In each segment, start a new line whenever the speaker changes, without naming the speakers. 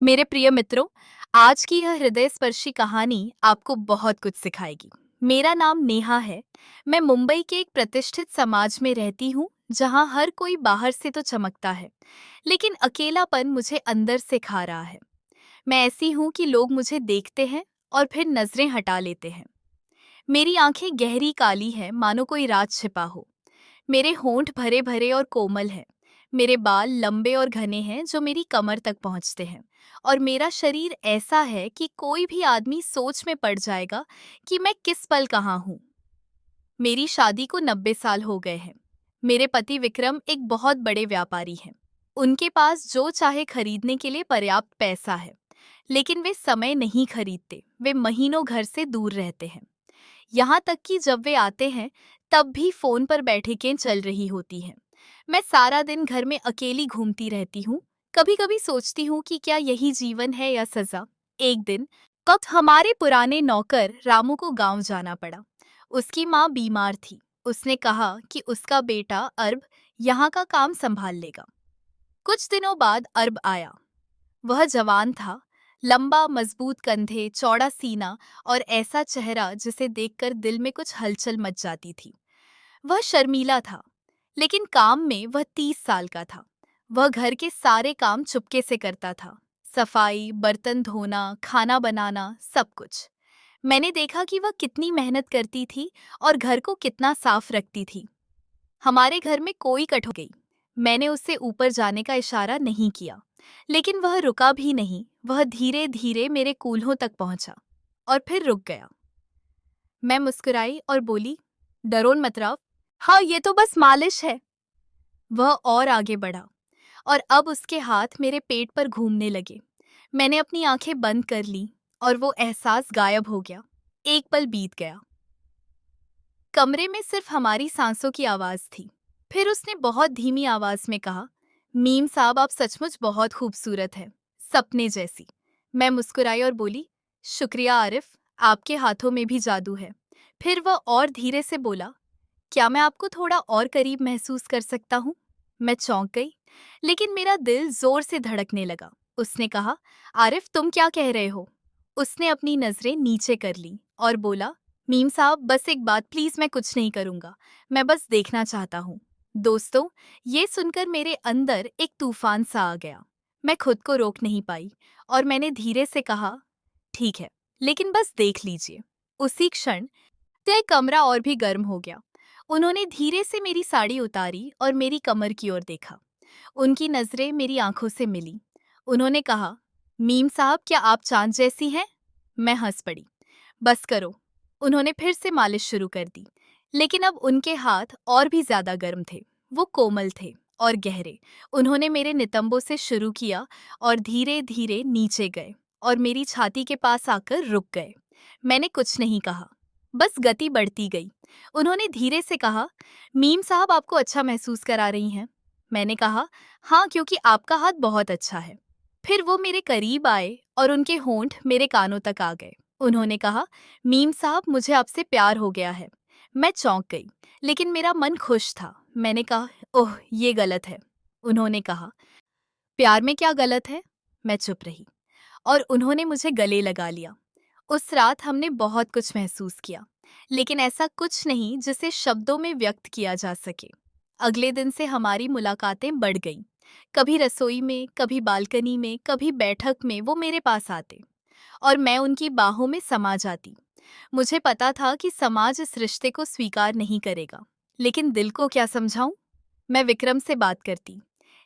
मेरे प्रिय मित्रों, आज की यह हृदय स्पर्शी कहानी आपको बहुत कुछ सिखाएगी। मेरा नाम नेहा है। मैं मुंबई के एक प्रतिष्ठित समाज में रहती हूँ, जहाँ हर कोई बाहर से तो चमकता है, लेकिन अकेलापन मुझे अंदर से खा रहा है। मैं ऐसी हूँ कि लोग मुझे देखते हैं और फिर नजरें हटा लेते हैं। मेरी आंखें गहरी काली हैं, मानो कोई राज छिपा हो। मेरे होंठ भरे भरे और कोमल हैं। मेरे बाल लंबे और घने हैं जो मेरी कमर तक पहुंचते हैं। और मेरा शरीर ऐसा है कि कोई भी आदमी सोच में पड़ जाएगा कि मैं किस पल कहाँ हूँ। मेरी शादी को 90 साल हो गए हैं। मेरे पति विक्रम एक बहुत बड़े व्यापारी हैं। उनके पास जो चाहे खरीदने के लिए पर्याप्त पैसा है, लेकिन वे समय नहीं खरीदते। वे महीनों घर से दूर रहते हैं। यहाँ तक कि जब वे आते हैं, तब भी फोन पर बैठकें चल रही होती हैं। मैं सारा दिन घर में अकेली घूमती रहती हूँ। कभी कभी सोचती हूँ कि क्या यही जीवन है या सजा। एक दिन कब हमारे पुराने नौकर रामू को गांव जाना पड़ा। उसकी माँ बीमार थी। उसने कहा कि उसका बेटा अर्ब यहाँ का काम संभाल लेगा। कुछ दिनों बाद अर्ब आया। वह जवान था। लंबा मजबूत कंधे, चौड़ा सीना और ऐसा चेहरा जिसे देखकर दिल में कुछ हलचल मच जाती थी। वह शर्मीला था, लेकिन काम में वह 30 साल का था। वह घर के सारे काम चुपके से करता था। सफाई, बर्तन धोना, खाना बनाना, सब कुछ। मैंने देखा कि वह कितनी मेहनत करती थी और घर को कितना साफ रखती थी। हमारे घर में कोई कट हो गई। मैंने उससे ऊपर जाने का इशारा नहीं किया, लेकिन वह रुका भी नहीं। वह धीरे धीरे मेरे कूल्हों तक पहुंचा और फिर रुक गया। मैं मुस्कुराई और बोली, डरोन मत राव। हाँ, ये तो बस मालिश है। वह और आगे बढ़ा और अब उसके हाथ मेरे पेट पर घूमने लगे। मैंने अपनी आंखें बंद कर ली और वो एहसास गायब हो गया। एक पल बीत गया। कमरे में सिर्फ हमारी सांसों की आवाज थी। फिर उसने बहुत धीमी आवाज में कहा, मीम साहब, आप सचमुच बहुत खूबसूरत हैं, सपने जैसी। मैं मुस्कुराई और बोली, शुक्रिया आरिफ, आपके हाथों में भी जादू है। फिर वह और धीरे से बोला, क्या मैं आपको थोड़ा और करीब महसूस कर सकता हूँ? मैं चौंक गई, लेकिन मेरा दिल जोर से धड़कने लगा। उसने कहा, आरिफ, तुम क्या कह रहे हो? उसने अपनी नजरें नीचे कर ली और बोला, मीम साहब, बस एक बात प्लीज, मैं कुछ नहीं करूंगा। मैं बस देखना चाहता हूँ। दोस्तों, ये सुनकर मेरे अंदर एक तूफान सा आ गया। मैं खुद को रोक नहीं पाई और मैंने धीरे से कहा, ठीक है, लेकिन बस देख लीजिए। उसी क्षण तय कमरा और भी गर्म हो गया। उन्होंने धीरे से मेरी साड़ी उतारी और मेरी कमर की ओर देखा। उनकी नजरें मेरी आंखों से मिली। उन्होंने कहा, मीम साहब, क्या आप चांद जैसी हैं? मैं हंस पड़ी। बस करो। उन्होंने फिर से मालिश शुरू कर दी, लेकिन अब उनके हाथ और भी ज्यादा गर्म थे। वो कोमल थे और गहरे। उन्होंने मेरे नितंबों से शुरू किया और धीरे धीरे नीचे गए और मेरी छाती के पास आकर रुक गए। मैंने कुछ नहीं कहा, बस गति बढ़ती गई। उन्होंने धीरे से कहा, मीम साहब, आपको अच्छा महसूस करा रही हैं? मैंने कहा, हाँ, क्योंकि आपका हाथ बहुत अच्छा है। फिर वो मेरे करीब आए और उनके होंठ मेरे कानों तक आ गए। उन्होंने कहा, मीम साहब, मुझे आपसे प्यार हो गया है। मैं चौंक गई, लेकिन मेरा मन खुश था। मैंने कहा, ओह, ये गलत है। उन्होंने कहा, प्यार में क्या गलत है? मैं चुप रही और उन्होंने मुझे गले लगा लिया। उस रात हमने बहुत कुछ महसूस किया, लेकिन ऐसा कुछ नहीं जिसे शब्दों में व्यक्त किया जा सके। अगले दिन से हमारी मुलाकातें बढ़ गईं। कभी रसोई में, कभी बालकनी में, कभी बैठक में वो मेरे पास आते और मैं उनकी बाहों में समा जाती। मुझे पता था कि समाज इस रिश्ते को स्वीकार नहीं करेगा, लेकिन दिल को क्या समझाऊं? मैं विक्रम से बात करती,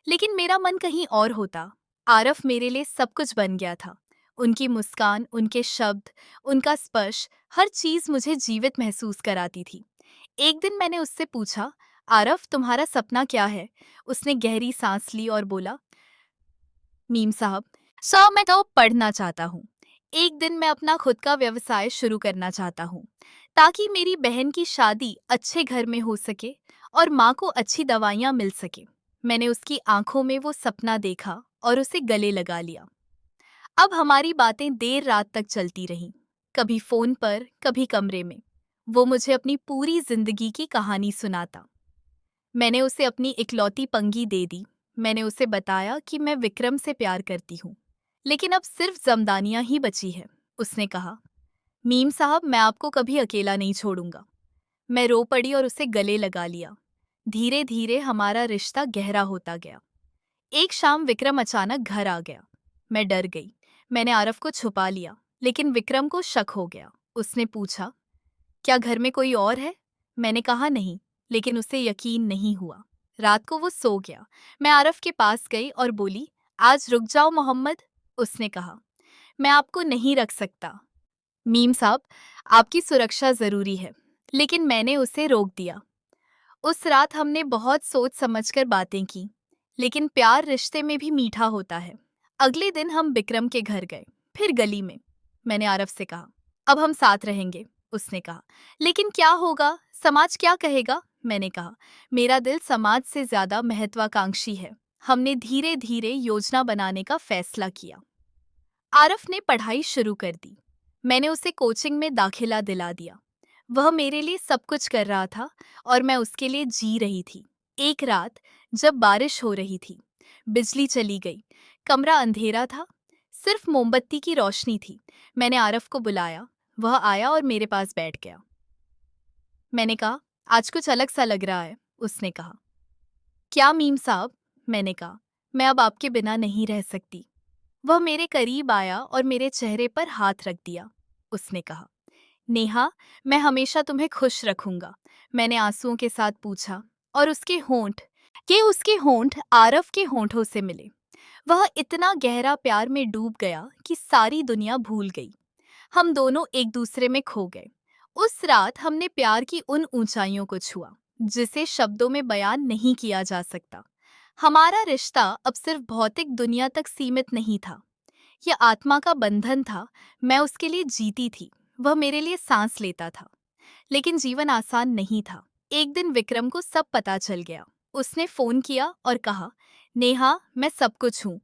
लेकिन मेरा मन कहीं और होता। आरफ मेरे लिए सब कुछ बन गया था। उनकी मुस्कान, उनके शब्द, उनका स्पर्श, हर चीज मुझे जीवित महसूस कराती थी। एक दिन मैंने उससे पूछा, आरफ, तुम्हारा सपना क्या है? उसने गहरी सांस ली और बोला, मीम साहब, मैं तो पढ़ना चाहता हूँ। एक दिन मैं अपना खुद का व्यवसाय शुरू करना चाहता हूँ, ताकि मेरी बहन की शादी अच्छे घर में हो सके और माँ को अच्छी दवाइयाँ मिल सके। मैंने उसकी आंखों में वो सपना देखा और उसे गले लगा लिया। अब हमारी बातें देर रात तक चलती रहीं, कभी फोन पर, कभी कमरे में। वो मुझे अपनी पूरी जिंदगी की कहानी सुनाता। मैंने उसे अपनी इकलौती पंगी दे दी। मैंने उसे बताया कि मैं विक्रम से प्यार करती हूँ, लेकिन अब सिर्फ जमदानियां ही बची है। उसने कहा, मीम साहब, मैं आपको कभी अकेला नहीं छोड़ूंगा। मैं रो पड़ी और उसे गले लगा लिया। धीरे धीरे हमारा रिश्ता गहरा होता गया। एक शाम विक्रम अचानक घर आ गया। मैं डर गई। मैंने आरव को छुपा लिया, लेकिन विक्रम को शक हो गया। उसने पूछा, क्या घर में कोई और है? मैंने कहा नहीं, लेकिन उसे यकीन नहीं हुआ। रात को वो सो गया। मैं आरव के पास गई और बोली, आज रुक जाओ मोहम्मद। उसने कहा, मैं आपको नहीं रख सकता। मीम साहब, आपकी सुरक्षा जरूरी है। लेकिन मैंने उसे रोक दिया। उस रात हमने बहुत सोच समझकर बातें की, लेकिन प्यार रिश्ते में भी मीठा होता है। अगले दिन हम विक्रम के घर गए, फिर गली में। मैंने आरव से कहा, अब हम साथ रहेंगे। उसने कहा, लेकिन क्या होगा, समाज क्या कहेगा? मैंने कहा, मेरा दिल समाज से ज्यादा महत्वाकांक्षी है। हमने धीरे धीरे योजना बनाने का फैसला किया। आरव ने पढ़ाई शुरू कर दी। मैंने उसे कोचिंग में दाखिला दिला दिया। वह मेरे लिए सब कुछ कर रहा था और मैं उसके लिए जी रही थी। एक रात जब बारिश हो रही थी, बिजली चली गई। कमरा अंधेरा था, सिर्फ मोमबत्ती की रोशनी थी। मैंने आरव को बुलाया। वह आया और मेरे पास बैठ गया। मैंने कहा, आज कुछ अलग सा लग रहा है। उसने कहा, क्या मीम साहब? मैंने कहा, मैं अब आपके बिना नहीं रह सकती। वह मेरे करीब आया और मेरे चेहरे पर हाथ रख दिया। उसने कहा, नेहा, मैं हमेशा तुम्हें खुश रखूंगा। मैंने आंसुओं के साथ पूछा, और उसके होंठ आरव के होंठों से मिले। वह इतना गहरा प्यार में डूब गया कि सारी दुनिया भूल गई। हम दोनों एक दूसरे में खो गए। उस रात हमने प्यार की उन ऊंचाइयों को छुआ जिसे शब्दों में बयान नहीं किया जा सकता। हमारा रिश्ता अब सिर्फ भौतिक दुनिया तक सीमित नहीं था, यह आत्मा का बंधन था। मैं उसके लिए जीती थी, वह मेरे लिए सांस लेता था। लेकिन जीवन आसान नहीं था। एक दिन विक्रम को सब पता चल गया। उसने फोन किया और कहा, नेहा, मैं सब कुछ हूँ।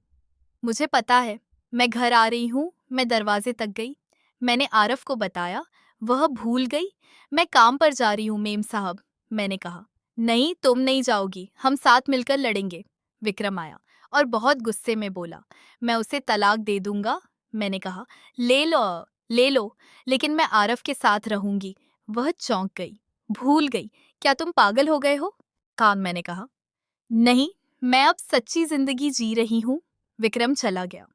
मुझे पता है। मैं घर आ रही हूँ। मैं दरवाजे तक गई। मैंने आरव को बताया। वह भूल गई। मैं काम पर जा रही हूँ मेम साहब। मैंने कहा, नहीं, तुम नहीं जाओगी, हम साथ मिलकर लड़ेंगे। विक्रम आया और बहुत गुस्से में बोला, मैं उसे तलाक दे दूंगा। मैंने कहा, ले लो, ले लो, लेकिन मैं आरव के साथ रहूंगी। वह चौंक गई, भूल गई। क्या तुम पागल हो गए हो? मैंने कहा, नहीं, मैं अब सच्ची जिंदगी जी रही हूँ। विक्रम चला गया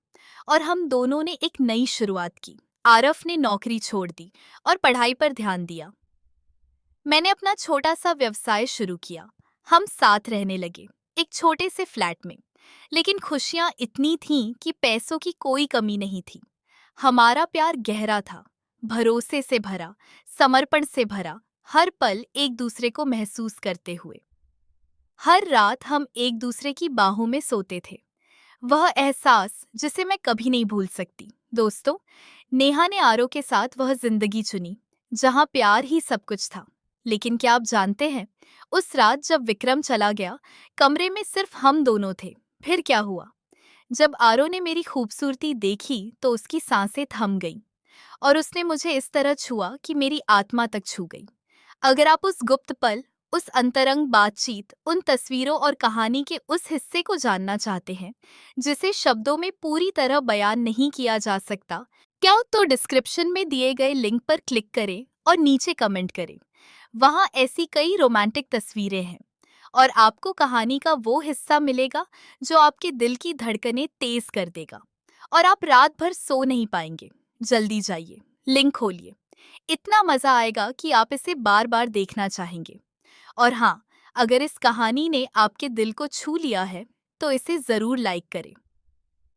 और हम दोनों ने एक नई शुरुआत की। आरव ने नौकरी छोड़ दी और पढ़ाई पर ध्यान दिया। मैंने अपना छोटा सा व्यवसाय शुरू किया। हम साथ रहने लगे, एक छोटे से फ्लैट में। लेकिन खुशियां इतनी थीं कि पैसों की कोई कमी नहीं थी। हमारा प्यार गहरा था, भरोसे से भरा, समर्पण से भरा, हर पल एक दूसरे को महसूस करते हुए। हर रात हम एक दूसरे की बाहों में सोते थे। वह एहसास जिसे मैं कभी नहीं भूल सकती। दोस्तों, नेहा ने आरव के साथ वह जिंदगी चुनी जहां प्यार ही सब कुछ था। लेकिन क्या आप जानते हैं, उस रात जब विक्रम चला गया, कमरे में सिर्फ हम दोनों थे। फिर क्या हुआ? जब आरव ने मेरी खूबसूरती देखी तो उसकी सांसें थम गईं और उसने मुझे इस तरह छुआ कि मेरी आत्मा तक छू गई। अगर आप उस गुप्त पल, उस अंतरंग बातचीत, उन तस्वीरों और कहानी के उस हिस्से को जानना चाहते हैं जिसे शब्दों में पूरी तरह बयान नहीं किया जा सकता, क्या तो डिस्क्रिप्शन में दिए गए लिंक पर क्लिक करें और नीचे कमेंट करें। वहाँ ऐसी कई रोमांटिक तस्वीरें हैं और आपको कहानी का वो हिस्सा मिलेगा जो आपके दिल की धड़कनें तेज कर देगा और आप रात भर सो नहीं पाएंगे। जल्दी जाइए, लिंक खोलिए। इतना मजा आएगा कि आप इसे बार बार देखना चाहेंगे। और हाँ, अगर इस कहानी ने आपके दिल को छू लिया है तो इसे जरूर लाइक करें।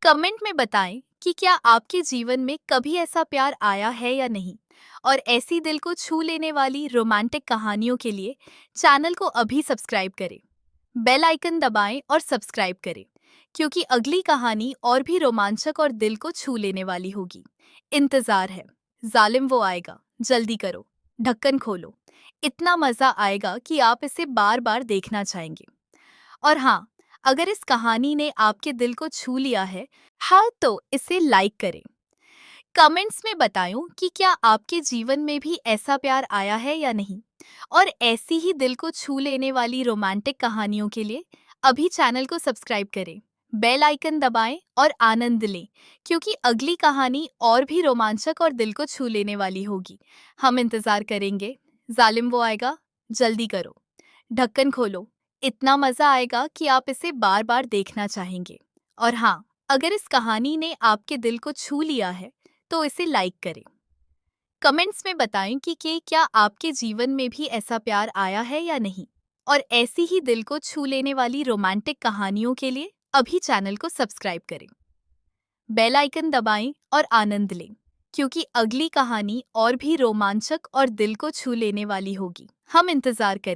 कमेंट में बताएं कि क्या आपके जीवन में कभी ऐसा प्यार आया है या नहीं। और ऐसी दिल को छू लेने वाली रोमांटिक कहानियों के लिए चैनल को अभी सब्सक्राइब करें। बेल आइकन दबाएं और सब्सक्राइब करें, क्योंकि अगली कहानी और भी रोमांचक और दिल को छू लेने वाली होगी। इंतजार है। जालिम वो आएगा, जल्दी करो, ढक्कन खोलो। इतना मजा आएगा कि आप इसे बार बार देखना चाहेंगे। और हाँ, अगर इस कहानी ने आपके दिल को छू लिया है, हाँ, तो इसे लाइक करें। कमेंट्स में बताएं कि क्या आपके जीवन में भी ऐसा प्यार आया है या नहीं। और ऐसी ही दिल को छू लेने वाली रोमांटिक कहानियों के लिए अभी चैनल को सब्सक्राइब करें। बेल आइकन दबाएं और आनंद लें, क्योंकि अगली कहानी और भी रोमांचक और दिल को छू लेने वाली होगी। हम इंतजार करेंगे। जालिम वो आएगा, जल्दी करो। ढक्कन खोलो। इतना मजा आएगा कि आप इसे बार बार देखना चाहेंगे। और हाँ, अगर इस कहानी ने आपके दिल को छू लिया है तो इसे लाइक करें। कमेंट्स में बताएं कि क्या आपके जीवन में भी ऐसा प्यार आया है या नहीं। और ऐसी ही दिल को छू लेने वाली रोमांटिक कहानियों के लिए अभी चैनल को सब्सक्राइब करें। बेल आइकन दबाएं और आनंद लें, क्योंकि अगली कहानी और भी रोमांचक और दिल को छू लेने वाली होगी। हम इंतजार करें।